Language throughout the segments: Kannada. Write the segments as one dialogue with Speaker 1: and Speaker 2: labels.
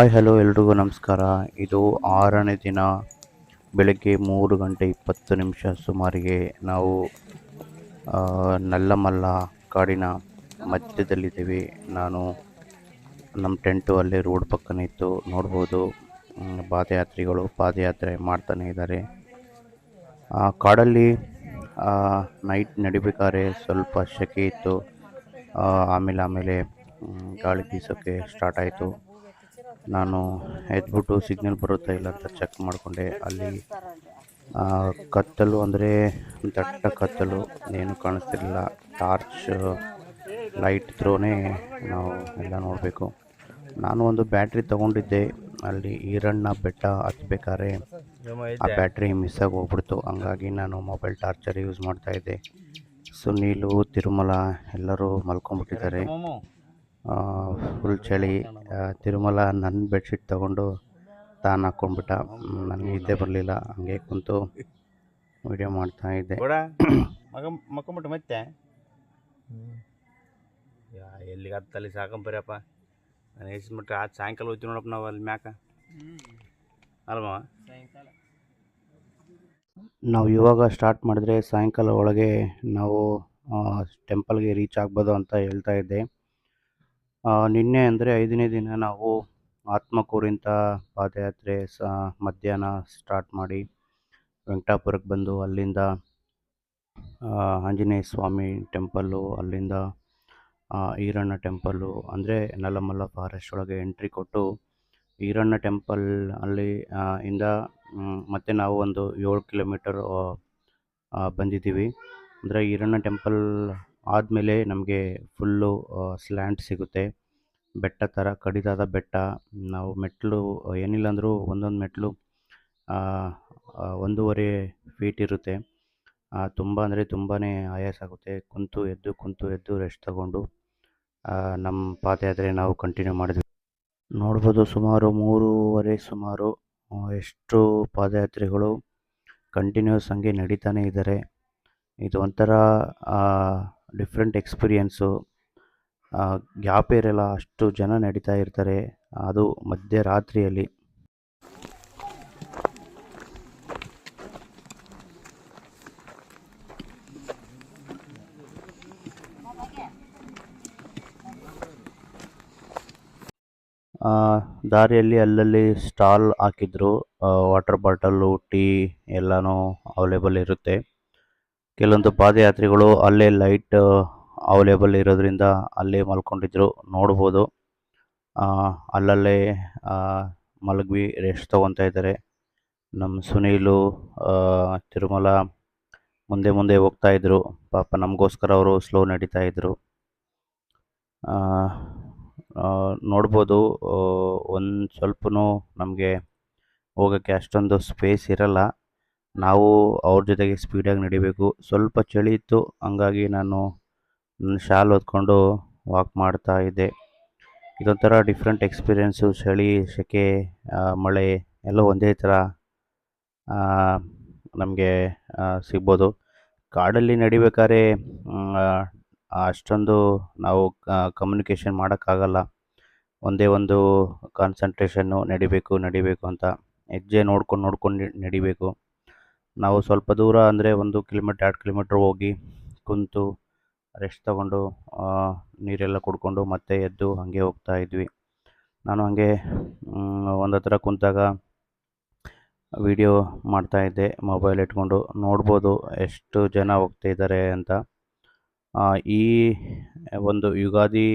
Speaker 1: ಹಾಯ್ ಹಲೋ ಎಲ್ರಿಗೂ ನಮಸ್ಕಾರ. ಇದು 6ನೇ ದಿನ ಬೆಳಗ್ಗೆ 3:20 ಸುಮಾರಿಗೆ ನಾವು ನಲ್ಲಮಲ್ಲ ಕಾಡಿನ ಮಧ್ಯದಲ್ಲಿದ್ದೀವಿ. ನಮ್ಮ ಟೆಂಟು ಅಲ್ಲೇ ರೋಡ್ ಪಕ್ಕನೇ ಇತ್ತು, ನೋಡ್ಬೋದು. ಪಾದಯಾತ್ರಿಗಳು ಪಾದಯಾತ್ರೆ ಮಾಡ್ತಾನೆ ಇದ್ದಾರೆ. ಕಾಡಲ್ಲಿ ನೈಟ್ ನಡಿಬೇಕಾದ್ರೆ ಸ್ವಲ್ಪ ಸೆಕೆ ಇತ್ತು. ಆಮೇಲೆ ಗಾಳಿ ಬೀಸೋಕ್ಕೆ ಸ್ಟಾರ್ಟ್ ಆಯಿತು. ನಾನು ಎದ್ಬಿಟ್ಟು ಸಿಗ್ನಲ್ ಬರುತ್ತಾ ಇಲ್ಲ ಅಂತ ಚೆಕ್ ಮಾಡಿಕೊಂಡೆ. ಅಲ್ಲಿ ಕತ್ತಲು ಅಂದರೆ ದಟ್ಟ ಕತ್ತಲು, ಏನು ಕಾಣಿಸ್ತಿರಲಿಲ್ಲ. ಟಾರ್ಚ್ ಲೈಟ್ ಥ್ರೋನೇ ನಾವು ಎಲ್ಲ ನೋಡಬೇಕು. ನಾನು ಒಂದು ಬ್ಯಾಟ್ರಿ ತೊಗೊಂಡಿದ್ದೆ. ಅಲ್ಲಿ ಈರಣ್ಣ ಬೆಟ್ಟ ಹತ್ಬೇಕಾದ್ರೆ ಆ ಬ್ಯಾಟ್ರಿ ಮಿಸ್ ಆಗಿ ಹೋಗ್ಬಿಡ್ತು. ಹಂಗಾಗಿ ನಾನು ಮೊಬೈಲ್ ಟಾರ್ಚರ್ ಯೂಸ್ ಮಾಡ್ತಾಯಿದ್ದೆ. ಸುನೀಲು, ತಿರುಮಲ ಎಲ್ಲರೂ ಮಲ್ಕೊಂಡ್ಬಿಟ್ಟಿದ್ದಾರೆ. ಫುಲ್ ಚಳಿ. ತಿರುಮಲ ನನ್ನ ಬೆಡ್ಶೀಟ್ ತೊಗೊಂಡು ತಾನು ಹಾಕ್ಕೊಂಡ್ಬಿಟ್ಟ. ನನಗೆ ನಿದ್ದೆ ಬರಲಿಲ್ಲ, ಹಂಗೆ ಕುಂತು ವಿಡಿಯೋ ಮಾಡ್ತಾಯಿದ್ದೆ.
Speaker 2: ಮಕ್ಕೊಂಬಿಟ್ಟು ಮತ್ತೆ ಎಲ್ಲಿಗೆ ಹತ್ತಲ್ಲಿ ಸಾಕಂಬರ್ಯಪ್ಪ. ನಾನು ಹೆಸ್ಬಿಟ್ರೆ ಆದ ಸಾಯಂಕಾಲ ಹೋಗ್ತೀವಿ ನೋಡಪ್ಪ ನಾವು ಅಲ್ಲಿ ಮ್ಯಾಕ ಅಲ್ವಾ.
Speaker 1: ನಾವು ಇವಾಗ ಸ್ಟಾರ್ಟ್ ಮಾಡಿದ್ರೆ ಸಾಯಂಕಾಲ ಒಳಗೆ ನಾವು ಟೆಂಪಲ್ಗೆ ರೀಚ್ ಆಗ್ಬೋದು ಅಂತ ಹೇಳ್ತಾ ಇದ್ದೆ. ನಿನ್ನೆ ಅಂದರೆ 5ನೇ ದಿನ ನಾವು ಆತ್ಮಕೂರಿಂದ ಪಾದಯಾತ್ರೆ ಮಧ್ಯಾಹ್ನ ಸ್ಟಾರ್ಟ್ ಮಾಡಿ ವೆಂಕಟಾಪುರಕ್ಕೆ ಬಂದು ಅಲ್ಲಿಂದ ಆಂಜನೇಯ ಸ್ವಾಮಿ ಟೆಂಪಲ್ಲು, ಅಲ್ಲಿಂದ ಈರಣ್ಣ ಟೆಂಪಲ್ಲು ಅಂದರೆ ನಲ್ಲಮಲ್ಲ ಫಾರೆಸ್ಟ್ ಒಳಗೆ ಎಂಟ್ರಿ ಕೊಟ್ಟು ಈರಣ್ಣ ಟೆಂಪಲ್ ಅಲ್ಲಿ ಇಂದ ಮತ್ತೆ ನಾವು ಒಂದು 7 ಕಿಲೋಮೀಟರ್ ಬಂದಿದ್ದೀವಿ. ಅಂದರೆ ಈರಣ್ಣ ಟೆಂಪಲ್ ಆದಮೇಲೆ ನಮಗೆ ಫುಲ್ಲು ಸ್ಲ್ಯಾಂಟ್ ಸಿಗುತ್ತೆ. ಬೆಟ್ಟ ಥರ ಕಡಿದಾದ ಬೆಟ್ಟ. ನಾವು ಮೆಟ್ಟಲು ಏನಿಲ್ಲ ಅಂದರೂ ಒಂದೊಂದು ಮೆಟ್ಟಲು 1.5 ಫೀಟ್ ಇರುತ್ತೆ. ತುಂಬ ಅಂದರೆ ತುಂಬಾ ಆಯಾಸ ಆಗುತ್ತೆ. ಕುಂತು ಎದ್ದು ರೆಸ್ಟ್ ತಗೊಂಡು ನಮ್ಮ ಪಾದಯಾತ್ರೆ ನಾವು ಕಂಟಿನ್ಯೂ ಮಾಡಿದ್ವಿ. ನೋಡ್ಬೋದು, ಸುಮಾರು 3:30 ಎಷ್ಟು ಪಾದಯಾತ್ರಿಗಳು ಕಂಟಿನ್ಯೂಸ್ ಹಂಗೆ ನಡೀತಾನೆ ಇದ್ದಾರೆ. ಇದು ಒಂಥರ ಡಿಫ್ರೆಂಟ್ ಎಕ್ಸ್ಪೀರಿಯೆನ್ಸು. ಗ್ಯಾಪ್ ಇರಲ್ಲ, ಅಷ್ಟು ಜನ ನಡೀತಾ ಇರ್ತಾರೆ, ಅದು ಮಧ್ಯರಾತ್ರಿಯಲ್ಲಿ. ದಾರಿಯಲ್ಲಿ ಅಲ್ಲಲ್ಲಿ ಸ್ಟಾಲ್ ಹಾಕಿದ್ರು. ವಾಟರ್ ಬಾಟಲು, ಟೀ ಎಲ್ಲನೂ ಅವೈಲೇಬಲ್ ಇರುತ್ತೆ. ಕೆಲವೊಂದು ಪಾದಯಾತ್ರಿಗಳು ಅಲ್ಲೇ ಲೈಟ್ ಅವೈಲೇಬಲ್ ಇರೋದ್ರಿಂದ ಅಲ್ಲೇ ಮಲ್ಕೊಂಡಿದ್ರು, ನೋಡ್ಬೋದು. ಅಲ್ಲಲ್ಲೇ ಮಲಗಿ ರೆಸ್ಟ್ ತೊಗೊತಾ ಇದ್ದಾರೆ. ನಮ್ಮ ಸುನೀಲು, ತಿರುಮಲ ಮುಂದೆ ಹೋಗ್ತಾಯಿದ್ರು. ಪಾಪ ನಮಗೋಸ್ಕರ ಅವರು ಸ್ಲೋ ನಡೀತಾಯಿದ್ರು. ನೋಡ್ಬೋದು, ಒಂದು ಸ್ವಲ್ಪನೂ ನಮಗೆ ಹೋಗೋಕ್ಕೆ ಅಷ್ಟೊಂದು ಸ್ಪೇಸ್ ಇರಲ್ಲ. ನಾವು ಅವ್ರ ಜೊತೆಗೆ ಸ್ಪೀಡಾಗಿ ನಡಿಬೇಕು. ಸ್ವಲ್ಪ ಚಳಿ ಇತ್ತು, ಹಂಗಾಗಿ ನಾನು ನನ್ನ ಶಾಲ್ ಹೊದ್ಕೊಂಡು ವಾಕ್ ಮಾಡ್ತಾ ಇದ್ದೆ. ಇದೊಂಥರ ಡಿಫ್ರೆಂಟ್ ಎಕ್ಸ್ಪೀರಿಯೆನ್ಸು. ಚಳಿ, ಸೆಕೆ, ಮಳೆ ಎಲ್ಲ ಒಂದೇ ಥರ ನಮಗೆ ಸಿಗ್ಬೋದು. ಕಾಡಲ್ಲಿ ನಡಿಬೇಕಾದ್ರೆ ಅಷ್ಟೊಂದು ನಾವು ಕಮ್ಯುನಿಕೇಷನ್ ಮಾಡೋಕ್ಕಾಗಲ್ಲ. ಒಂದೇ ಒಂದು ಕಾನ್ಸಂಟ್ರೇಷನ್ನು, ನಡಿಬೇಕು ಅಂತ ಹೆಜ್ಜೆ ನೋಡ್ಕೊಂಡು ನಡಿಬೇಕು. ನಾವು ಸ್ವಲ್ಪ ದೂರ ಅಂದರೆ 1 ಕಿಲೋಮೀಟ್ರ್ 2 ಕಿಲೋಮೀಟ್ರ್ ಹೋಗಿ ಕುಂತು ರೆಸ್ಟ್ ತಗೊಂಡು ನೀರೆಲ್ಲ ಕುಡ್ಕೊಂಡು ಮತ್ತೆ ಎದ್ದು ಹಾಗೆ ಹೋಗ್ತಾ ಇದ್ವಿ. ನಾನು ಹಾಗೆ ಒಂದು ಹತ್ರ ಕುಂತಾಗ ವಿಡಿಯೋ ಮಾಡ್ತಾಯಿದ್ದೆ ಮೊಬೈಲ್ ಇಟ್ಕೊಂಡು. ನೋಡ್ಬೋದು ಎಷ್ಟು ಜನ ಹೋಗ್ತಾಯಿದ್ದಾರೆ ಅಂತ. ಈ ಒಂದು ಯುಗಾದಿ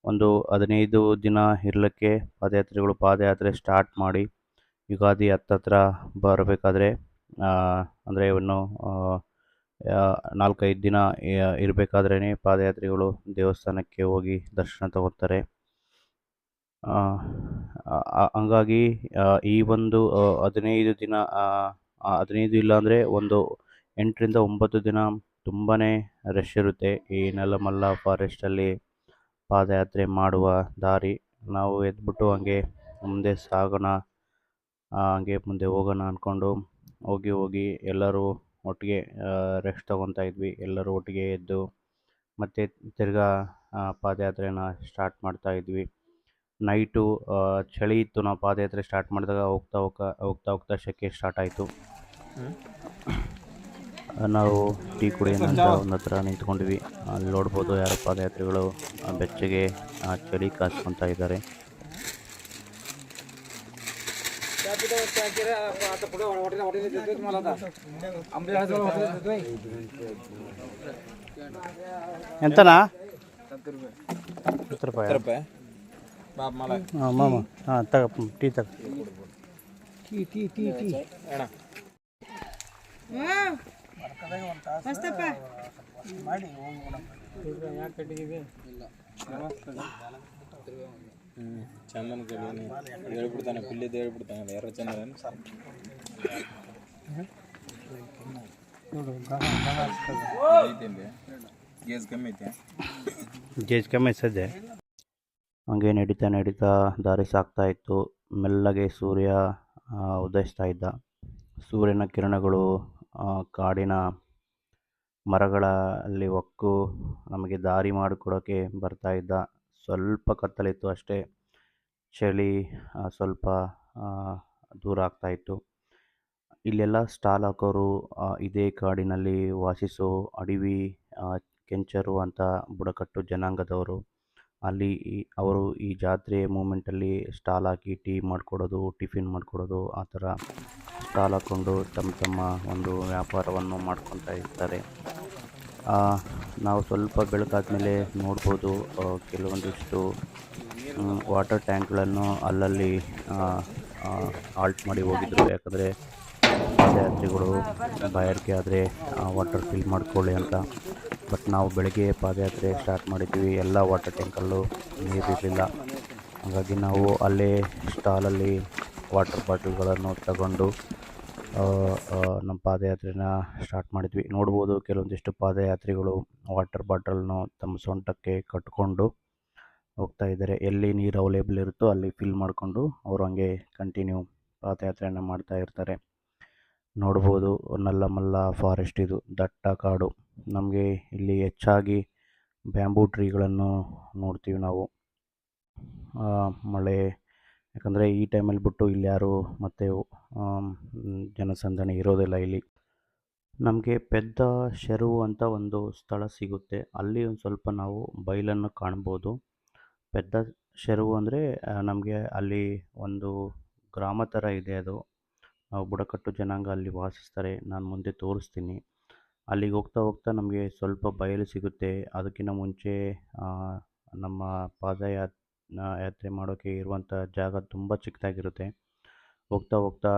Speaker 1: ಒಂದು 15 ದಿನ ಇರಲಿಕ್ಕೆ ಪಾದಯಾತ್ರಿಗಳು ಪಾದಯಾತ್ರೆ ಸ್ಟಾರ್ಟ್ ಮಾಡಿ ಯುಗಾದಿ ಹತ್ತತ್ರ ಬರಬೇಕಾದ್ರೆ, ಅಂದರೆ ಇನ್ನು 4-5 ದಿನ ಇರಬೇಕಾದ್ರೇ ಪಾದಯಾತ್ರಿಗಳು ದೇವಸ್ಥಾನಕ್ಕೆ ಹೋಗಿ ದರ್ಶನ ತಗೋತಾರೆ. ಹಂಗಾಗಿ ಈ ಒಂದು 15 ದಿನ, 15 ಇಲ್ಲಾಂದರೆ ಒಂದು 8ರಿಂದ 9 ದಿನ ತುಂಬಾ ರಶ್ ಇರುತ್ತೆ ಈ ನಲ್ಲಮಲ್ಲ ಫಾರೆಸ್ಟಲ್ಲಿ ಪಾದಯಾತ್ರೆ ಮಾಡುವ ದಾರಿ. ನಾವು ಎದ್ಬಿಟ್ಟು ಹಂಗೆ ಮುಂದೆ ಸಾಗೋಣ, ಹಂಗೆ ಮುಂದೆ ಹೋಗೋಣ ಅಂದ್ಕೊಂಡು ಹೋಗಿ ಎಲ್ಲರೂ ಒಟ್ಟಿಗೆ ರೆಸ್ಟ್ ತೊಗೊತಾ ಇದ್ವಿ. ಎಲ್ಲರೂ ಒಟ್ಟಿಗೆ ಎದ್ದು ಮತ್ತೆ ತಿರ್ಗಾ ಪಾದಯಾತ್ರೆನ ಸ್ಟಾರ್ಟ್ ಮಾಡ್ತಾಯಿದ್ವಿ. ನೈಟು ಚಳಿ ಇತ್ತು. ನಾವು ಪಾದಯಾತ್ರೆ ಸ್ಟಾರ್ಟ್ ಮಾಡಿದಾಗ ಹೋಗ್ತಾ ಸೆಕೆ ಸ್ಟಾರ್ಟ್ ಆಯಿತು. ನಾವು ಟೀ ಕುಡಿಯೋಣ ಅಂತ ಒಂದು ಹತ್ರ ನಿಂತ್ಕೊಂಡ್ವಿ. ಅಲ್ಲಿ ನೋಡ್ಬೋದು ಯಾರೋ ಪಾದಯಾತ್ರಿಗಳು ಬೆಚ್ಚಗೆ ಚಳಿ ಕಾಸ್ಕೊತಾ ಇದ್ದಾರೆ. ಎಂತನಾ? 10 ರೂಪಾಯಿ ಮಾಮ. ಹಾಂ ತಗ ಟೀ ತಗ. ಟೀ
Speaker 3: ಚಂದನ ಕಡೆ ಹೇಳ್ಬಿಡ್ತಾನೆ, ಪುಲ್ಲಿದ್ದು ಹೇಳ್ಬಿಡ್ತಾನೆ ಯಾರು ಚಂದನ ಗೇಜ್ ಕಮ್ಮಿ ಐತೆ.
Speaker 1: ಗೇಜ್ ಕಮ್ಮಿ ಸದ್ಯ. ಹಂಗೆ ನಡೀತಾ ದಾರಿ ಸಾಗ್ತಾ ಇತ್ತು. ಮೆಲ್ಲಗೆ ಸೂರ್ಯ ಉದಯಿಸ್ತಾ ಇದ್ದ. ಸೂರ್ಯನ ಕಿರಣಗಳು ಕಾಡಿನ ಮರಗಳಲ್ಲಿ ಹೊಕ್ಕು ನಮಗೆ ದಾರಿ ಮಾಡಿಕೊಡೋಕ್ಕೆ ಬರ್ತಾ ಇದ್ದ. ಸ್ವಲ್ಪ ಕತ್ತಲಿತ್ತು ಅಷ್ಟೇ. ಚಳಿ ಸ್ವಲ್ಪ ದೂರ ಆಗ್ತಾಯಿತ್ತು. ಇಲ್ಲೆಲ್ಲ ಸ್ಟಾಲ್ ಹಾಕೋರು ಇದೇ ಕಾಡಿನಲ್ಲಿ ವಾಸಿಸೋ ಅಡವಿ ಕೆಂಚರು ಅಂತ ಬುಡಕಟ್ಟು ಜನಾಂಗದವರು. ಅಲ್ಲಿ ಅವರು ಈ ಜಾತ್ರೆ ಮೂಮೆಂಟಲ್ಲಿ ಸ್ಟಾಲ್ ಹಾಕಿ ಟೀ ಮಾಡಿಕೊಡೋದು, ಟಿಫಿನ್ ಮಾಡಿಕೊಡೋದು, ಆ ಥರ ಸ್ಟಾಲ್ ಹಾಕ್ಕೊಂಡು ತಮ್ಮ ಒಂದು ವ್ಯಾಪಾರವನ್ನು ಮಾಡ್ಕೊತಾ ಇರ್ತಾರೆ. ನಾವು ಸ್ವಲ್ಪ ಬೆಳಕಾದ್ಮೇಲೆ ನೋಡ್ಬೋದು ಕೆಲವೊಂದಿಷ್ಟು ವಾಟರ್ ಟ್ಯಾಂಕ್ಗಳನ್ನು ಅಲ್ಲಲ್ಲಿ ಆಲ್ಟ್ ಮಾಡಿ ಹೋಗಿದ್ರು. ಯಾಕಂದರೆ ಪಾದಯಾತ್ರಿಗಳು ಬಾಯಾರಿಕೆ ಆದರೆ ವಾಟರ್ ಫಿಲ್ ಮಾಡ್ಕೊಳ್ಳಿ ಅಂತ. ಬಟ್ ನಾವು ಬೆಳಗ್ಗೆ ಪಾದಯಾತ್ರೆ ಸ್ಟಾರ್ಟ್ ಮಾಡಿದ್ವಿ, ಎಲ್ಲ ವಾಟರ್ ಟ್ಯಾಂಕಲ್ಲೂ ನೀರಿರಲಿಲ್ಲ. ಹಾಗಾಗಿ ನಾವು ಅಲ್ಲೇ ಸ್ಟಾಲಲ್ಲಿ ವಾಟರ್ ಬಾಟಲ್ಗಳನ್ನು ತಗೊಂಡು ನಮ್ಮ ಪಾದಯಾತ್ರೆನ ಸ್ಟಾರ್ಟ್ ಮಾಡಿದ್ವಿ. ನೋಡ್ಬೋದು ಕೆಲವೊಂದಿಷ್ಟು ಪಾದಯಾತ್ರಿಗಳು ವಾಟರ್ ಬಾಟಲ್ನು ತಮ್ಮ ಸೊಂಟಕ್ಕೆ ಕಟ್ಕೊಂಡು ಹೋಗ್ತಾ ಇದ್ದಾರೆ. ಎಲ್ಲಿ ನೀರು ಅವೈಲೇಬಲ್ ಇರುತ್ತೋ ಅಲ್ಲಿ ಫಿಲ್ ಮಾಡಿಕೊಂಡು ಅವರು ಹಂಗೆ ಕಂಟಿನ್ಯೂ ಪಾದಯಾತ್ರೆಯನ್ನು ಮಾಡ್ತಾ ಇರ್ತಾರೆ. ನೋಡ್ಬೋದು ನಲ್ಲಮಲ್ಲ ಫಾರೆಸ್ಟ್, ಇದು ದಟ್ಟ ಕಾಡು. ನಮಗೆ ಇಲ್ಲಿ ಹೆಚ್ಚಾಗಿ ಬ್ಯಾಂಬೂ ಟ್ರೀಗಳನ್ನು ನೋಡ್ತೀವಿ ನಾವು. ಮಳೆ ಯಾಕಂದರೆ ಈ ಟೈಮಲ್ಲಿ ಬಿಟ್ಟು ಇಲ್ಲಿ ಯಾರು ಮತ್ತು ಜನಸಂದಣಿ ಇರೋದಿಲ್ಲ ಇಲ್ಲಿ. ನಮಗೆ ಪೆದ್ದ ಚೆರುವು ಅಂತ ಒಂದು ಸ್ಥಳ ಸಿಗುತ್ತೆ. ಅಲ್ಲಿ ಒಂದು ಸ್ವಲ್ಪ ನಾವು ಬಯಲನ್ನು ಕಾಣ್ಬೋದು. ಪೆದ್ದ ಚೆರುವು ಅಂದರೆ ನಮಗೆ ಅಲ್ಲಿ ಒಂದು ಗ್ರಾಮ ಥರ ಇದೆ. ಅದು ಬುಡಕಟ್ಟು ಜನಾಂಗ ಅಲ್ಲಿ ವಾಸಿಸ್ತಾರೆ. ನಾನು ಮುಂದೆ ತೋರಿಸ್ತೀನಿ. ಅಲ್ಲಿಗೆ ಹೋಗ್ತಾ ನಮಗೆ ಸ್ವಲ್ಪ ಬಯಲು ಸಿಗುತ್ತೆ. ಅದಕ್ಕಿಂತ ಮುಂಚೆ ನಮ್ಮ ಯಾತ್ರೆ ಮಾಡೋಕ್ಕೆ ಇರುವಂಥ ಜಾಗ ತುಂಬ ಚಿಕ್ಕದಾಗಿರುತ್ತೆ. ಹೋಗ್ತಾ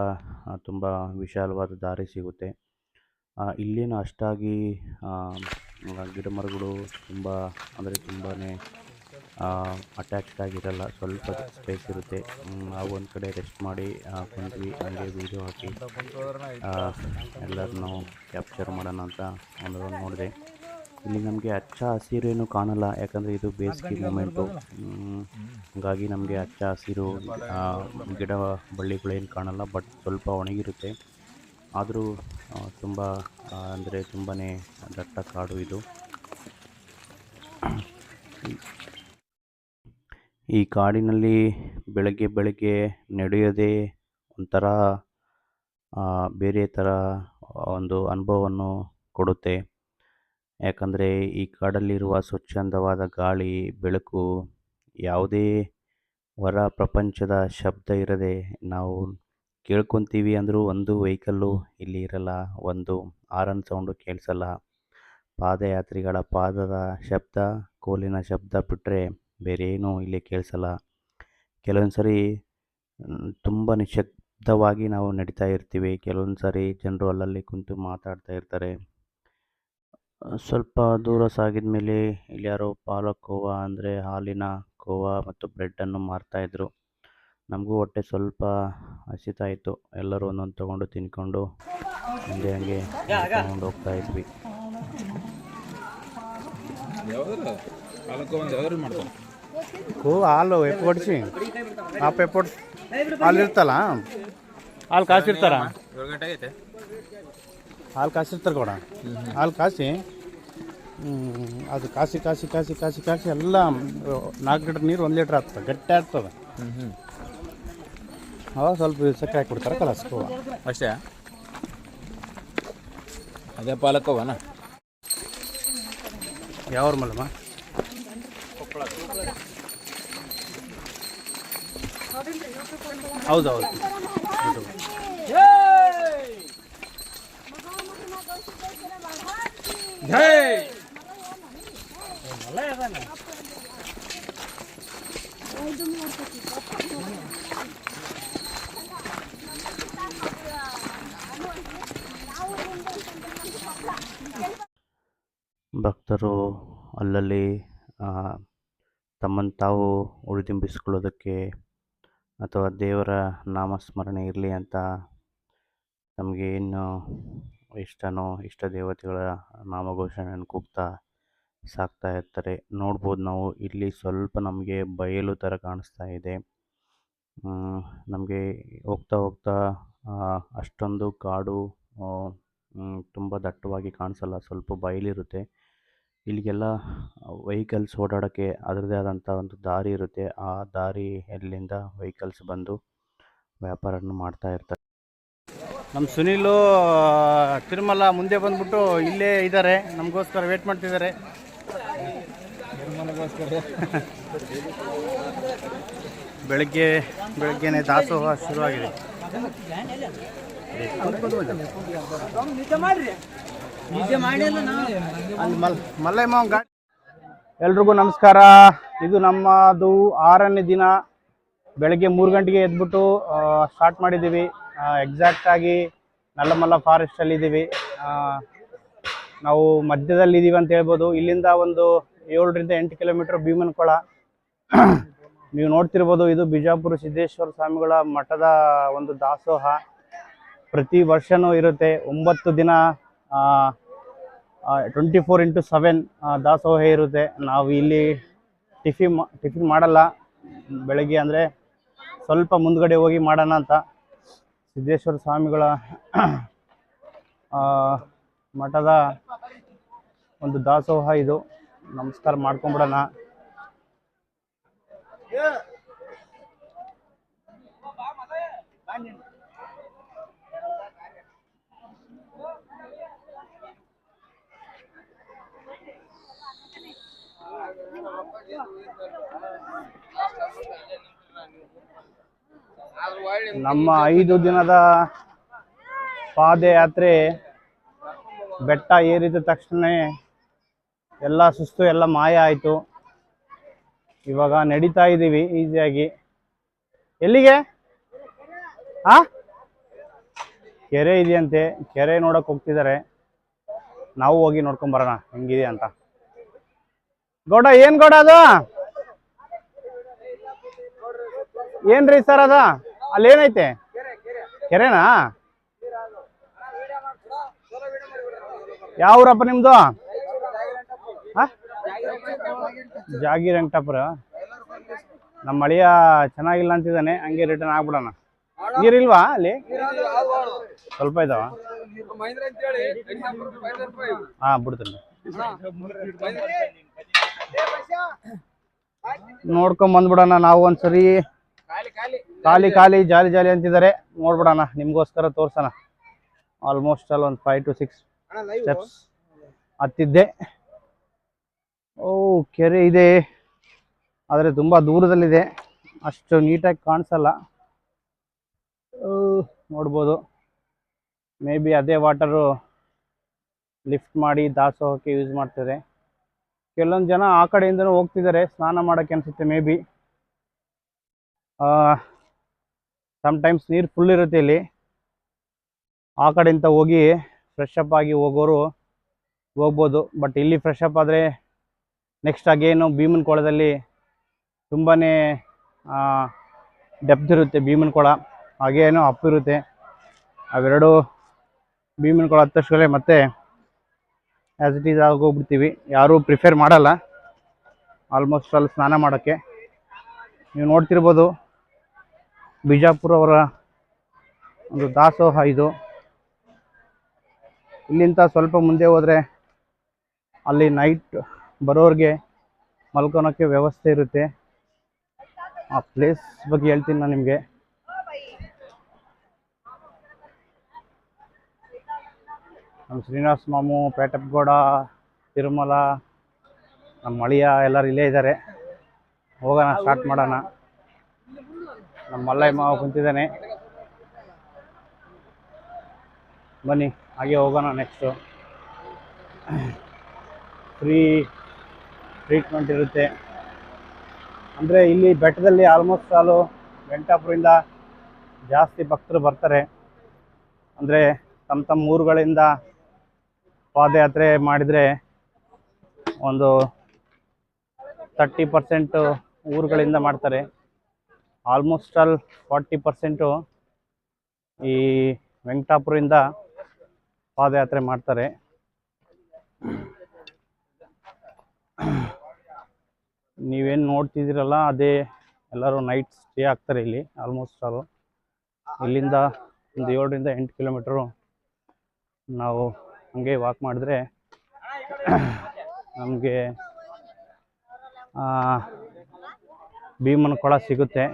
Speaker 1: ತುಂಬ ವಿಶಾಲವಾದ ದಾರಿ ಸಿಗುತ್ತೆ. ಇಲ್ಲೇನು ಅಷ್ಟಾಗಿ ಗಿಡ ಮರಗಳು ತುಂಬ ಅಂದರೆ ತುಂಬಾ ಅಟ್ಯಾಚ್ಡ್ ಆಗಿರಲ್ಲ. ಸ್ವಲ್ಪ ಸ್ಪೇಸ್ ಇರುತ್ತೆ. ನಾವು ಒಂದು ಕಡೆ ರೆಸ್ಟ್ ಮಾಡಿ ಬಂದ್ವಿ. ಹಂಗೆ ವೀಡಿಯೋ ಹಾಕಿ ಎಲ್ಲರನ್ನೂ ಕ್ಯಾಪ್ಚರ್ ಮಾಡೋಣ ಅಂತ ಒಂದು ನೋಡಿದೆ. ಇಲ್ಲಿ ನಮಗೆ ಹಚ್ಚ ಹಸಿರು ಏನು ಕಾಣಲ್ಲ, ಯಾಕಂದರೆ ಇದು ಬೇಸಿಗೆ ಮೂಮೆಂಟು. ಹಾಗಾಗಿ ನಮಗೆ ಹಚ್ಚ ಹಸಿರು ಗಿಡ ಬಳ್ಳಿಗಳೇನು ಕಾಣಲ್ಲ. ಬಟ್ ಸ್ವಲ್ಪ ಒಣಗಿರುತ್ತೆ. ಆದರೂ ತುಂಬ ಅಂದರೆ ತುಂಬಾ ದಟ್ಟ ಕಾಡು ಇದು. ಈ ಕಾಡಿನಲ್ಲಿ ಬೆಳಗ್ಗೆ ನಡೆಯೋದೇ ಒಂಥರ ಬೇರೆ ಥರ ಒಂದು ಅನುಭವವನ್ನು ಕೊಡುತ್ತೆ. ಯಾಕಂದರೆ ಈ ಕಾಡಲ್ಲಿರುವ ಸ್ವಚ್ಛಂದವಾದ ಗಾಳಿ, ಬೆಳಕು, ಯಾವುದೇ ಹೊರ ಪ್ರಪಂಚದ ಶಬ್ದ ಇರದೆ ನಾವು ಕೇಳ್ಕೊತೀವಿ ಅಂದರೂ ಒಂದು ವೆಹಿಕಲ್ಲು ಇಲ್ಲಿ ಇರಲ್ಲ, ಒಂದು ಹಾರನ್ ಸೌಂಡು ಕೇಳಿಸಲ್ಲ. ಪಾದಯಾತ್ರಿಗಳ ಪಾದದ ಶಬ್ದ, ಕೋಲಿನ ಶಬ್ದ ಬಿಟ್ಟರೆ ಬೇರೆ ಏನೂ ಇಲ್ಲಿ ಕೇಳಿಸಲ್ಲ. ಕೆಲವೊಂದು ಸರಿ ತುಂಬ ನಿಶ್ಶಬ್ದವಾಗಿ ನಾವು ನಡೀತಾ ಇರ್ತೀವಿ. ಕೆಲವೊಂದು ಸರಿ ಜನರು ಅಲ್ಲಲ್ಲಿ ಕುಂತು ಮಾತಾಡ್ತಾ ಇರ್ತಾರೆ. ಸ್ವಲ್ಪ ದೂರ ಸಾಗಿದ ಮೇಲೆ ಇಲ್ಲಿ ಯಾರೋ ಪಾಲಕ್ ಕೋವಾ ಅಂದರೆ ಹಾಲಿನ ಕೋವಾ ಮತ್ತು ಬ್ರೆಡ್ಡನ್ನು ಮಾರ್ತಾಯಿದ್ರು. ನಮಗೂ ಹೊಟ್ಟೆ ಸ್ವಲ್ಪ ಹಸಿತಾ ಇತ್ತು. ಎಲ್ಲರೂ ಒಂದೊಂದು ತೊಗೊಂಡು ತಿನ್ಕೊಂಡು ಹಂಗೆ ತಗೊಂಡು ಹೋಗ್ತಾ ಇದ್ವಿ. ಹಾಲು ಎಪ್ಪೊಡಿಸಿ ಹಾಲು ಇರ್ತಲ್ಲ, ಹಾಲು ಕಾಸಿರ್ತಾರ, ಹಾಲು ಕಾಸಿರ್ತಾರೆ ಕೊಡ. ಹಾಲು ಕಾಸಿ
Speaker 4: ಅದು ಕಾಸಿ ಕಾಸಿ ಕಾಸಿ ಕಾಸಿ ಕಾಸಿ ಎಲ್ಲ 4 ಲೀಟ್ರ್ ನೀರು 1 ಲೀಟ್ರ್ ಆಗ್ತದೆ, ಗಟ್ಟಿ ಆಗ್ತದೆ. ಅವಾಗ ಸ್ವಲ್ಪ ಸಕ್ಕರೆ ಹಾಕ್ಬಿಡ್ತಾರೆ, ಕಲಸ್ಕೋ
Speaker 3: ಅಷ್ಟೇ. ಅದೇ ಪಾಲಕ್ಕವನ
Speaker 4: ಯಾವ್ರ ಮಲ್ಲಮ್ಮ ಹೌದೌದು.
Speaker 1: ಭಕ್ತರು ಅಲ್ಲಲ್ಲಿ ತಮ್ಮನ್ನು ತಾವು ಉಳಿದಿಂಬಿಸ್ಕೊಳ್ಳೋದಕ್ಕೆ ಅಥವಾ ದೇವರ ನಾಮಸ್ಮರಣೆ ಇರಲಿ ಅಂತ ನಮಗೆ ಏನು ಇಷ್ಟನೋ ಇಷ್ಟ ದೇವತೆಗಳ ನಾಮಘೋಷಣೆಯನ್ನು ಕೂಗ್ತಾ ಸಾಕ್ತಾ ಇರ್ತಾರೆ. ನೋಡ್ಬೋದು ನಾವು ಇಲ್ಲಿ ಸ್ವಲ್ಪ ನಮಗೆ ಬಯಲು ಥರ ಕಾಣಿಸ್ತಾ ಇದೆ. ನಮಗೆ ಹೋಗ್ತಾ ಹೋಗ್ತಾ ಅಷ್ಟೊಂದು ಕಾಡು ತುಂಬ ದಟ್ಟವಾಗಿ ಕಾಣಿಸಲ್ಲ, ಸ್ವಲ್ಪ ಬಯಲಿರುತ್ತೆ. ಇಲ್ಲಿಗೆಲ್ಲ ವೆಹಿಕಲ್ಸ್ ಓಡಾಡೋಕ್ಕೆ ಅದರದ್ದೇ ಆದಂಥ ಒಂದು ದಾರಿ ಇರುತ್ತೆ. ಆ ದಾರಿಯಲ್ಲಿಂದ ವೆಹಿಕಲ್ಸ್ ಬಂದು ವ್ಯಾಪಾರವನ್ನು ಮಾಡ್ತಾ ಇರ್ತಾರೆ.
Speaker 4: ನಮ್ಮ ಸುನೀಲು ತಿರುಮಲ ಮುಂದೆ ಬಂದ್ಬಿಟ್ಟು ಇಲ್ಲೇ ಇದ್ದಾರೆ, ನಮಗೋಸ್ಕರ ವೇಟ್ ಮಾಡ್ತಿದ್ದಾರೆ. ಬೆಳಗ್ಗೆನೇ ದಾಸೋಹ ಶುರುವಾಗಿದೆ. ಮಲ್ಲಯ್ಯಮ್ಮ ಗಾಡಿ. ಎಲ್ರಿಗೂ ನಮಸ್ಕಾರ. ಇದು ನಮ್ಮದು 6ನೇ ದಿನ. ಬೆಳಗ್ಗೆ 3 ಗಂಟೆಗೆ ಎದ್ಬಿಟ್ಟು ಸ್ಟಾರ್ಟ್ ಮಾಡಿದ್ದೀವಿ. ಎಕ್ಸಾಕ್ಟಾಗಿ ನಲ್ಲಮಲ್ಲ ಫಾರೆಸ್ಟಲ್ಲಿದ್ದೀವಿ. ನಾವು ಮಧ್ಯದಲ್ಲಿದ್ದೀವಿ ಅಂತ ಹೇಳ್ಬೋದು. ಇಲ್ಲಿಂದ ಒಂದು 7ರಿಂದ 8 ಕಿಲೋಮೀಟ್ರ್ ಭೀಮನಕೊಳ. ನೀವು ನೋಡ್ತಿರ್ಬೋದು, ಇದು ಬಿಜಾಪುರ ಸಿದ್ದೇಶ್ವರ ಸ್ವಾಮಿಗಳ ಮಠದ ಒಂದು ದಾಸೋಹ. ಪ್ರತಿ ವರ್ಷವೂ ಇರುತ್ತೆ. 9 ದಿನ 24x7 ದಾಸೋಹ ಇರುತ್ತೆ. ನಾವು ಇಲ್ಲಿ ಟಿಫಿನ್ ಮಾಡಲ್ಲ. ಬೆಳಗ್ಗೆ ಅಂದರೆ ಸ್ವಲ್ಪ ಮುಂದ್ಗಡೆ ಹೋಗಿ ಮಾಡೋಣ ಅಂತ. ಸಿದ್ದೇಶ್ವರ ಸ್ವಾಮಿಗಳ ಮಠದ ಒಂದು ದಾಸೋಹ ಇದು. ನಮಸ್ಕಾರ ಮಾಡ್ಕೊಂಬಿಡೋಣ. ನಮ್ಮ 5 ದಿನದ ಪಾದಯಾತ್ರೆ ಬೆಟ್ಟ ಏರಿದ ತಕ್ಷಣ ಎಲ್ಲ ಸುಸ್ತು ಎಲ್ಲ ಮಾಯ ಆಯಿತು. ಇವಾಗ ನಡೀತಾ ಇದ್ದೀವಿ ಈಸಿಯಾಗಿ. ಎಲ್ಲಿಗೆ? ಕೆರೆ ಇದೆಯಂತೆ, ಕೆರೆ ನೋಡಕ್ಕೆ ಹೋಗ್ತಿದ್ದಾರೆ. ನಾವು ಹೋಗಿ ನೋಡ್ಕೊಂಬರೋಣ ಹೆಂಗಿದೆ ಅಂತ. ಗೌಡ, ಏನು ಗೌಡ ಅದು? ಏನ್ರಿ ಸರ್ ಅದ? ಅಲ್ಲೇನೈತೆ? ಕೆರೆನಾ? ಯಾವ ಊರಪ್ಪ ನಿಮ್ದು? ಜಾಗೀರ್ ವೆಂಕಟಾಪುರ. ನಮ್ಮ ಅಳಿಯ ಚೆನ್ನಾಗಿಲ್ಲ ಅಂತಿದ್ದಾನೆ, ಹಂಗೆ ರಿಟರ್ನ್ ಆಗ್ಬಿಡೋಣ. ನೀರಿಲ್ವಾ ಅಲ್ಲಿ? ಸ್ವಲ್ಪ ಇದಾವ. ಬಿಡ್ತೀನಿ. ನೋಡ್ಕೊಂಡ್ ಬಂದ್ಬಿಡೋಣ ನಾವು ಒಂದ್ಸರಿ. ಖಾಲಿ ಖಾಲಿ ಜಾಲಿ ಜಾಲಿ ಅಂತಿದ್ದಾರೆ. ನೋಡ್ಬಿಡೋಣ, ನಿಮ್ಗೋಸ್ಕರ ತೋರ್ಸೋಣ. ಆಲ್ಮೋಸ್ಟ್ ಅಲ್ಲಿ ಒಂದು 5 to 6 ಸ್ಟೆಪ್ಸ್ ಹತ್ತಿದ್ದೆ. ಕೆರೆ ಇದೆ, ಆದರೆ ತುಂಬ ದೂರದಲ್ಲಿದೆ, ಅಷ್ಟು ನೀಟಾಗಿ ಕಾಣಿಸಲ್ಲ. ನೋಡ್ಬೋದು, ಮೇ ಬಿ ಅದೇ ವಾಟರು ಲಿಫ್ಟ್ ಮಾಡಿ ದಾಸೋಹಕ್ಕೆ ಯೂಸ್ ಮಾಡ್ತಾರೆ. ಕೆಲವೊಂದು ಜನ ಆ ಕಡೆಯಿಂದನೂ ಹೋಗ್ತಿದ್ದಾರೆ ಸ್ನಾನ ಮಾಡೋಕ್ಕೆ ಅನಿಸುತ್ತೆ. ಮೇ ಬಿ ಸಮ್ಟೈಮ್ಸ್ ನೀರು ಫುಲ್ ಇರುತ್ತೆ ಇಲ್ಲಿ. ಆ ಕಡೆಯಿಂದ ಹೋಗಿ ಫ್ರೆಶ್ ಅಪ್ ಆಗಿ ಹೋಗೋರು ಹೋಗ್ಬೋದು. ಬಟ್ ಇಲ್ಲಿ ಫ್ರೆಶ್ ಅಪ್ ಆದರೆ ನೆಕ್ಸ್ಟ್ ಅಗೇನು ಭೀಮನಕೊಳದಲ್ಲಿ ತುಂಬಾ ಡೆಪ್ತ್ ಇರುತ್ತೆ. ಭೀಮನಕೊಳ ಹಾಗೇನೋ ಅಪ್ ಇರುತ್ತೆ. ಅವೆರಡು ಭೀಮನಕೊಳ ಹತ್ತಷ್ಟೇ ಮತ್ತೆ ಆ್ಯಸ್ ಇಟ್ ಈಸ್ ಆಗೋಗ್ಬಿಡ್ತೀವಿ. ಯಾರೂ ಪ್ರಿಫೇರ್ ಮಾಡಲ್ಲ ಆಲ್ಮೋಸ್ಟ್ ಅಲ್ಲಿ ಸ್ನಾನ ಮಾಡೋಕ್ಕೆ. ನೀವು ನೋಡ್ತಿರ್ಬೋದು, ಬಿಜಾಪುರ ಅವರ ಒಂದು ದಾಸೋಹ ಇದು. ಇಲ್ಲಿಂದ ಸ್ವಲ್ಪ ಮುಂದೆ ಹೋದರೆ ಅಲ್ಲಿ ನೈಟ್ ಬರೋರಿಗೆ ಮಲ್ಕೊಳೋಕ್ಕೆ ವ್ಯವಸ್ಥೆ ಇರುತ್ತೆ. ಆ ಪ್ಲೇಸ್ ಬಗ್ಗೆ ಹೇಳ್ತೀನಿ ನಾನು ನಿಮಗೆ. ನಮ್ಮ ಶ್ರೀನಿವಾಸ ಮಾಮು, ಪೇಟಪ್ಪಗೌಡ, ತಿರುಮಲ, ನಮ್ಮ ಮಳಿಯ ಎಲ್ಲರೂ ಇಲ್ಲೇ ಇದ್ದಾರೆ. ಹೋಗೋಣ, ಸ್ಟಾರ್ಟ್ ಮಾಡೋಣ. ನಮ್ಮ ಮಲ್ಲಯ್ಯ ಮಾವ ಕುಂತಿದ್ದಾನೆ. ಬನ್ನಿ ಹಾಗೆ ಹೋಗೋಣ. ನೆಕ್ಸ್ಟು ಫ್ರೀ ಟ್ರೀಟ್ಮೆಂಟ್ ಇರುತ್ತೆ. ಅಂದರೆ ಇಲ್ಲಿ ಬೆಟ್ಟದಲ್ಲಿ ಆಲ್ಮೋಸ್ಟ್ ಆಲು ವೆಂಕಟಾಪುರದಿಂದ ಜಾಸ್ತಿ ಭಕ್ತರು ಬರ್ತಾರೆ. ಅಂದರೆ ತಮ್ಮ ಊರುಗಳಿಂದ ಪಾದಯಾತ್ರೆ ಮಾಡಿದರೆ ಒಂದು 30% ಊರುಗಳಿಂದ ಮಾಡ್ತಾರೆ. ಆಲ್ಮೋಸ್ಟ್ ಆಲ್ 40% ಈ ವೆಂಕಟಾಪುರದಿಂದ ಪಾದಯಾತ್ರೆ ಮಾಡ್ತಾರೆ. ನೀವೇನು ನೋಡ್ತಿದ್ದೀರಲ್ಲ ಅದೇ ಎಲ್ಲರೂ ನೈಟ್ ಸ್ಟೇ ಆಗ್ತಾರೆ ಇಲ್ಲಿ. ಆಲ್ಮೋಸ್ಟ್ ಆಲು ಇಲ್ಲಿಂದ ಒಂದು 7ರಿಂದ 8 ಕಿಲೋಮೀಟ್ರು ನಾವು ಹಂಗೆ ವಾಕ್ ಮಾಡಿದ್ರೆ ನಮಗೆ ಭೀಮನ ಕೊಳ ಸಿಗುತ್ತೆ.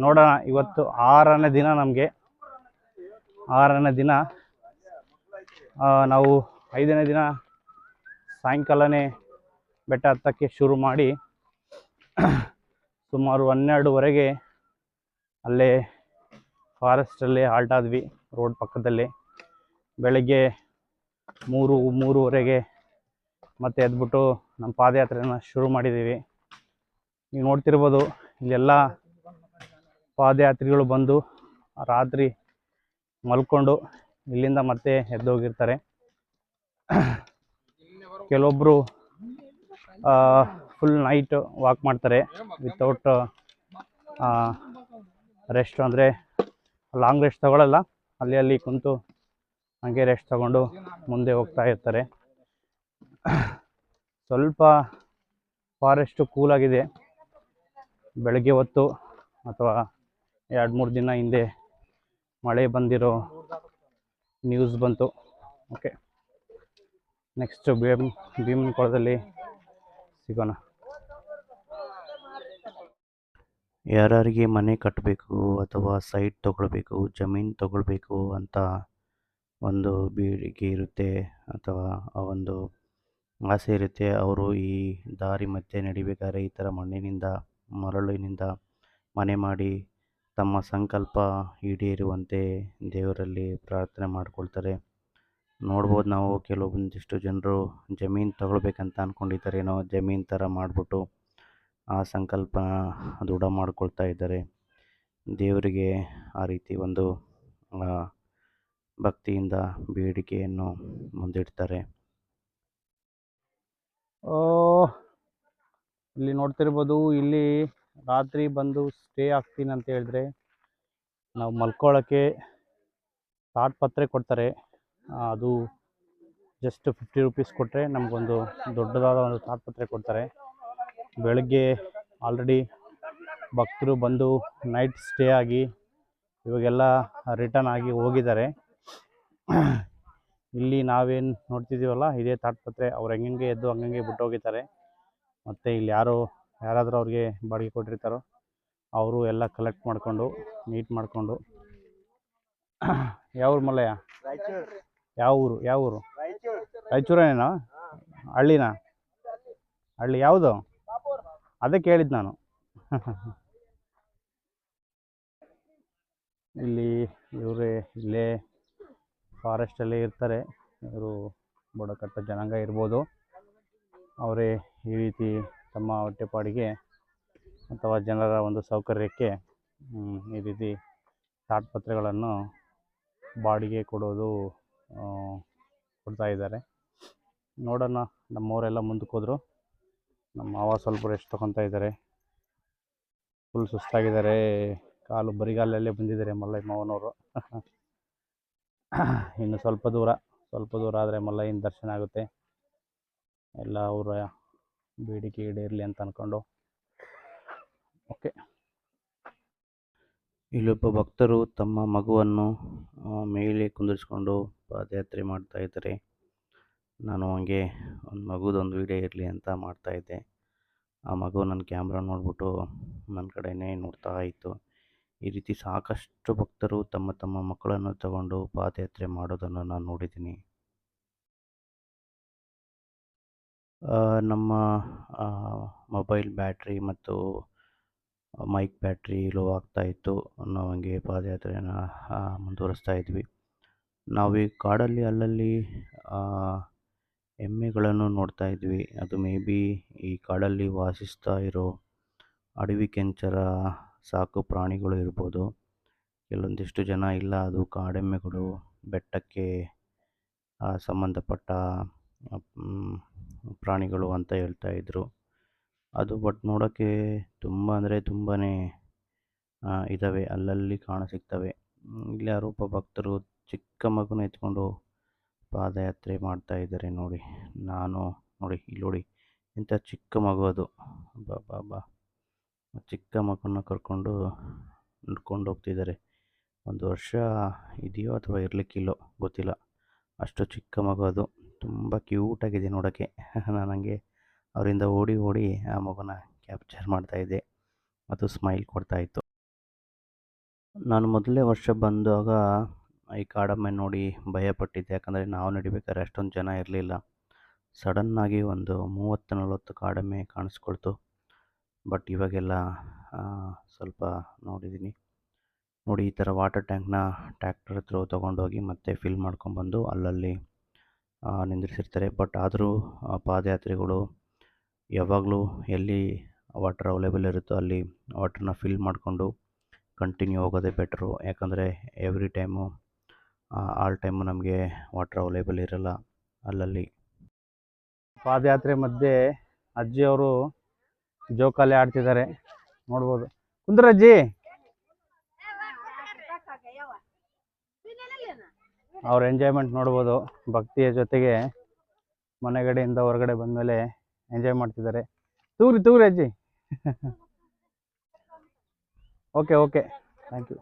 Speaker 4: ನೋಡೋಣ, ಇವತ್ತು 6ನೇ ದಿನ. ನಮಗೆ 6ನೇ ದಿನ. ನಾವು 5ನೇ ದಿನ ಸಾಯಂಕಾಲನೇ ಬೆಟ್ಟ ಹತ್ತಕ್ಕೆ ಶುರು ಮಾಡಿ ಸುಮಾರು 12ವರೆಗೆ ಅಲ್ಲೇ ಫಾರೆಸ್ಟಲ್ಲಿ ಹಾಲ್ಟ್ ಆದ್ವಿ, ರೋಡ್ ಪಕ್ಕದಲ್ಲಿ. ಬೆಳಗ್ಗೆ 3-3:30 ಮತ್ತೆ ಎದ್ಬಿಟ್ಟು ನಮ್ಮ ಪಾದಯಾತ್ರೆನ ಶುರು ಮಾಡಿದ್ದೀವಿ. ನೀವು ನೋಡ್ತಿರ್ಬೋದು, ಇಲ್ಲೆಲ್ಲ ಪಾದಯಾತ್ರಿಗಳು ಬಂದು ರಾತ್ರಿ ಮಲ್ಕೊಂಡು ಇಲ್ಲಿಂದ ಮತ್ತೆ ಎದ್ದೋಗಿರ್ತಾರೆ. ಕೆಲವೊಬ್ಬರು ಫುಲ್ ನೈಟ್ ವಾಕ್ ಮಾಡ್ತಾರೆ ವಿತೌಟ್ ರೆಸ್ಟ್. ಅಂದರೆ ಲಾಂಗ್ ರೆಸ್ಟ್ ತಗೊಳ್ಳಲ್ಲ, ಅಲ್ಲಿ ಕುಂತು ಹಾಗೆ ರೆಸ್ಟ್ ತಗೊಂಡು ಮುಂದೆ ಹೋಗ್ತಾ ಇರ್ತಾರೆ. ಸ್ವಲ್ಪ ಫಾರೆಸ್ಟು ಕೂಲಾಗಿದೆ. ಬೆಳಗ್ಗೆ ಹೊತ್ತು ಅಥವಾ 2-3 ದಿನ ಹಿಂದೆ ಮಳೆ ಬಂದಿರೋ ನ್ಯೂಸ್ ಬಂತು. ಓಕೆ, ನೆಕ್ಸ್ಟ್ ಭೀಮನ ಕೊಳದಲ್ಲಿ ಸಿಗೋಣ.
Speaker 1: ಯಾರಿಗೆ ಮನೆ ಕಟ್ಟಬೇಕು ಅಥವಾ ಸೈಟ್ ತೊಗೊಳ್ಬೇಕು, ಜಮೀನು ತೊಗೊಳ್ಬೇಕು ಅಂತ ಒಂದು ಬೇಡಿಕೆ ಇರುತ್ತೆ ಅಥವಾ ಆ ಒಂದು ಆಸೆ ಇರುತ್ತೆ, ಅವರು ಈ ದಾರಿ ಮಧ್ಯೆ ನಡಿಬೇಕಾದ್ರೆ ಈ ಥರ ಮಣ್ಣಿನಿಂದ, ಮರಳಿನಿಂದ ಮನೆ ಮಾಡಿ ತಮ್ಮ ಸಂಕಲ್ಪ ಈಡೇರುವಂತೆ ದೇವರಲ್ಲಿ ಪ್ರಾರ್ಥನೆ ಮಾಡ್ಕೊಳ್ತಾರೆ. ನೋಡ್ಬೋದು ನಾವು ಕೆಲವೊಂದಿಷ್ಟು ಜನರು ಜಮೀನು ತಗೊಳ್ಬೇಕಂತ ಅಂದ್ಕೊಂಡಿದ್ದಾರೇನೋ, ಜಮೀನು ಥರ ಮಾಡಿಬಿಟ್ಟು ಆ ಸಂಕಲ್ಪ ದೃಢ ಮಾಡ್ಕೊಳ್ತಾ ಇದ್ದಾರೆ. ದೇವರಿಗೆ ಆ ರೀತಿ ಒಂದು ಭಕ್ತಿಯಿಂದ ಬೇಡಿಕೆಯನ್ನು ಮುಂದಿಡ್ತಾರೆ.
Speaker 4: ಇಲ್ಲಿ ನೋಡ್ತಿರ್ಬೋದು, ಇಲ್ಲಿ ರಾತ್ರಿ ಬಂದು ಸ್ಟೇ ಆಗ್ತೀನಿ ಅಂತ ಹೇಳಿದ್ರೆ ನಾವು ಮಲ್ಕೊಳ್ಳೋಕ್ಕೆ ತಾಡ್ಪತ್ರೆ ಕೊಡ್ತಾರೆ. ಅದು ಜಸ್ಟ್ 50 ರೂಪೀಸ್ ಕೊಟ್ಟರೆ ನಮಗೊಂದು ದೊಡ್ಡದಾದ ಒಂದು ತಾಡ್ಪತ್ರೆ ಕೊಡ್ತಾರೆ. ಬೆಳಗ್ಗೆ ಆಲ್ರೆಡಿ ಭಕ್ತರು ಬಂದು ನೈಟ್ ಸ್ಟೇ ಆಗಿ ಇವಾಗೆಲ್ಲ ರಿಟರ್ನ್ ಆಗಿ ಹೋಗಿದ್ದಾರೆ. ಇಲ್ಲಿ ನಾವೇನು ನೋಡ್ತಿದ್ದೀವಲ್ಲ ಇದೇ ತಾಡ್ಪತ್ರೆ. ಅವ್ರು ಹೆಂಗೆ ಎದ್ದು ಹಂಗಂಗೆ ಬಿಟ್ಟು ಹೋಗಿದ್ದಾರೆ. ಮತ್ತು ಇಲ್ಲಿ ಯಾರಾದರೂ ಅವ್ರಿಗೆ ಬಾಡಿಗೆ ಕೊಟ್ಟಿರ್ತಾರೋ ಅವರು ಎಲ್ಲ ಕಲೆಕ್ಟ್ ಮಾಡಿಕೊಂಡು ನೀಟ್ ಮಾಡಿಕೊಂಡು. ಯಾವ ಊರು ಮಲ್ಲಯ್ಯ? ಯಾವ ಊರು? ರಾಯಚೂರೇನಾ? ಹಳ್ಳಿ ಯಾವುದು? ಅದೇ ಕೇಳಿದ್ದು ನಾನು. ಇಲ್ಲೇ ಫಾರೆಸ್ಟಲ್ಲೇ ಇರ್ತಾರೆ. ಇವರು ಬುಡಕಟ್ಟು ಜನಾಂಗ ಇರ್ಬೋದು. ಅವರೇ ಈ ರೀತಿ ತಮ್ಮ ಹೊಟ್ಟೆಪಾಡಿಗೆ ಅಥವಾ ಜನರ ಒಂದು ಸೌಕರ್ಯಕ್ಕೆ ಈ ರೀತಿ ತಾಡ್ಪತ್ರೆಗಳನ್ನು ಬಾಡಿಗೆ ಕೊಡ್ತಾ ಇದ್ದಾರೆ. ನೋಡೋಣ, ನಮ್ಮವರೆಲ್ಲ ಮುಂದಕ್ಕೆ ಹೋದರು. ನಮ್ಮ ಮಾವ ಸ್ವಲ್ಪ ರೆಸ್ಟ್ ತೊಗೊತಾ ಇದ್ದಾರೆ. ಫುಲ್ ಸುಸ್ತಾಗಿದ್ದಾರೆ. ಕಾಲು ಬರಿಗಾಲಲ್ಲೇ ಬಂದಿದ್ದಾರೆ ಮಲ್ಲಯ್ಯ ಮಾವನವರು. ಇನ್ನು ಸ್ವಲ್ಪ ದೂರ ಆದರೆ ಮಲ್ಲಯ್ಯನ ದರ್ಶನ ಆಗುತ್ತೆ. ಎಲ್ಲ ಅವರ ಬೇಡಿಕೆ ಈಡೇರಲಿ ಅಂತ ಅಂದ್ಕೊಂಡು. ಓಕೆ,
Speaker 1: ಇಲ್ಲೊಬ್ಬ ಭಕ್ತರು ತಮ್ಮ ಮಗುವನ್ನು ಮೇಲೆ ಕುಂದಿರಿಸ್ಕೊಂಡು ಪಾದಯಾತ್ರೆ ಮಾಡ್ತಾ ಇದ್ದಾರೆ. ನಾನು ಹಂಗೆ ಒಂದು ಮಗುದೊಂದು ವೀಡಿಯೋ ಇರಲಿ ಅಂತ ಮಾಡ್ತಾಯಿದ್ದೆ. ಆ ಮಗು ನನ್ನ ಕ್ಯಾಮ್ರಾ ನೋಡಿಬಿಟ್ಟು ನನ್ನ ಕಡೆನೇ ನೋಡ್ತಾ ಇತ್ತು. ಈ ರೀತಿ ಸಾಕಷ್ಟು ಭಕ್ತರು ತಮ್ಮ ತಮ್ಮ ಮಕ್ಕಳನ್ನು ತಗೊಂಡು ಪಾದಯಾತ್ರೆ ಮಾಡೋದನ್ನು ನಾನು ನೋಡಿದ್ದೀನಿ. ನಮ್ಮ ಮೊಬೈಲ್ ಬ್ಯಾಟ್ರಿ ಮತ್ತು ಮೈಕ್ ಬ್ಯಾಟ್ರಿ ಲೋ ಆಗ್ತಾಯಿತ್ತು. ನಾವು ಹಂಗೆ ಪಾದಯಾತ್ರೆನ ಮುಂದುವರಿಸ್ತಾ ಇದ್ವಿ. ನಾವು ಈ ಕಾಡಲ್ಲಿ ಅಲ್ಲಲ್ಲಿ ಎಮ್ಮೆಗಳನ್ನು ನೋಡ್ತಾ ಇದ್ವಿ. ಅದು ಮೇ ಬಿ ಈ ಕಾಡಲ್ಲಿ ವಾಸಿಸ್ತಾ ಇರೋ ಅಡವಿ ಕೆಂಚರ ಸಾಕು ಪ್ರಾಣಿಗಳು ಇರ್ಬೋದು. ಕೆಲವೊಂದಿಷ್ಟು ಜನ ಇಲ್ಲ ಅದು ಕಾಡೆಮ್ಮೆಗಳು, ಬೆಟ್ಟಕ್ಕೆ ಸಂಬಂಧಪಟ್ಟ ಪ್ರಾಣಿಗಳು ಅಂತ ಹೇಳ್ತಾಯಿದ್ರು. ಅದು ಬಟ್ ನೋಡೋಕ್ಕೆ ತುಂಬ ಅಂದರೆ ತುಂಬಾ ಇದ್ದಾವೆ, ಅಲ್ಲಲ್ಲಿ ಕಾಣಸಿಗ್ತವೆ. ಇಲ್ಲಿ ಯಾರೋ ಒಬ್ಬ ಭಕ್ತರು ಚಿಕ್ಕ ಮಗುನ ಎತ್ಕೊಂಡು ಪಾದಯಾತ್ರೆ ಮಾಡ್ತಾ ಇದ್ದಾರೆ ನೋಡಿ. ನೋಡಿ ಇಲ್ಲಿ ನೋಡಿ, ಇಂಥ ಚಿಕ್ಕ ಮಗು ಅದು. ಬಾ ಚಿಕ್ಕ ಮಗುನ ಕರ್ಕೊಂಡು ನಡ್ಕೊಂಡು ಹೋಗ್ತಿದ್ದಾರೆ. 1 ವರ್ಷ ಇದೆಯೋ ಅಥವಾ ಇರಲಿಕ್ಕಿಲ್ಲೋ ಗೊತ್ತಿಲ್ಲ, ಅಷ್ಟು ಚಿಕ್ಕ ಮಗು ಅದು. ತುಂಬ ಕ್ಯೂಟಾಗಿದೆ ನೋಡೋಕ್ಕೆ. ನಾನು ಹಂಗೆ ಅವರಿಂದ ಓಡಿ ಆ ಮಗುನ ಕ್ಯಾಪ್ಚರ್ ಮಾಡ್ತಾಯಿದ್ದೆ. ಅದು ಸ್ಮೈಲ್ ಕೊಡ್ತಾಯಿತ್ತು. ನಾನು ಮೊದಲನೇ ವರ್ಷ ಬಂದಾಗ ಈ ಕಾಡೆಮ್ಮೆ ನೋಡಿ ಭಯಪಟ್ಟಿದ್ದೆ. ಯಾಕಂದರೆ ನಾವು ನಡಿಬೇಕಾದ್ರೆ ಅಷ್ಟೊಂದು ಜನ ಇರಲಿಲ್ಲ. ಸಡನ್ನಾಗಿ ಒಂದು 30-40 ಕಾಡೆಮ್ಮೆ ಕಾಣಿಸ್ಕೊಳ್ತು. ಬಟ್ ಇವಾಗೆಲ್ಲ ಸ್ವಲ್ಪ ನೋಡಿದ್ದೀನಿ. ನೋಡಿ ಈ ಥರ ವಾಟರ್ ಟ್ಯಾಂಕ್ನ ಟ್ಯಾಕ್ಟರ್ ಹತ್ರ ತೊಗೊಂಡೋಗಿ ಮತ್ತೆ ಫಿಲ್ ಮಾಡ್ಕೊಂಬಂದು ಅಲ್ಲಲ್ಲಿ ನಿಂದಿರಿಸಿರ್ತಾರೆ. ಬಟ್ ಆದರೂ ಪಾದಯಾತ್ರಿಗಳು ಯಾವಾಗಲೂ ಎಲ್ಲಿ ವಾಟರ್ ಅವೈಲೇಬಲ್ ಇರುತ್ತೋ ಅಲ್ಲಿ ವಾಟರ್ನ ಫಿಲ್ ಮಾಡಿಕೊಂಡು ಕಂಟಿನ್ಯೂ ಹೋಗೋದೇ ಬೆಟ್ರು. ಯಾಕಂದರೆ ಎವ್ರಿ ಟೈಮು ಆಲ್ ಟೈಮು ನಮಗೆ ವಾಟರ್ ಅವೈಲೇಬಲ್ ಇರಲ್ಲ ಅಲ್ಲಲ್ಲಿ.
Speaker 4: ಪಾದಯಾತ್ರೆ ಮಧ್ಯೆ ಅಜ್ಜಿಯವರು ಜೋಕಾಲಿ ಆಡ್ತಿದ್ದಾರೆ, ನೋಡ್ಬೋದು. ಕುಂದ್ರಜ್ಜಿ, ಅವ್ರ ಎಂಜಾಯ್ಮೆಂಟ್ ನೋಡ್ಬೋದು. ಭಕ್ತಿಯ ಜೊತೆಗೆ ಮನೆಗಡೆಯಿಂದ ಹೊರಗಡೆ ಬಂದಮೇಲೆ ಎಂಜಾಯ್ ಮಾಡ್ತಿದ್ದಾರೆ. ತೂಗ್ರಿ ಅಜ್ಜಿ. Okay thank you.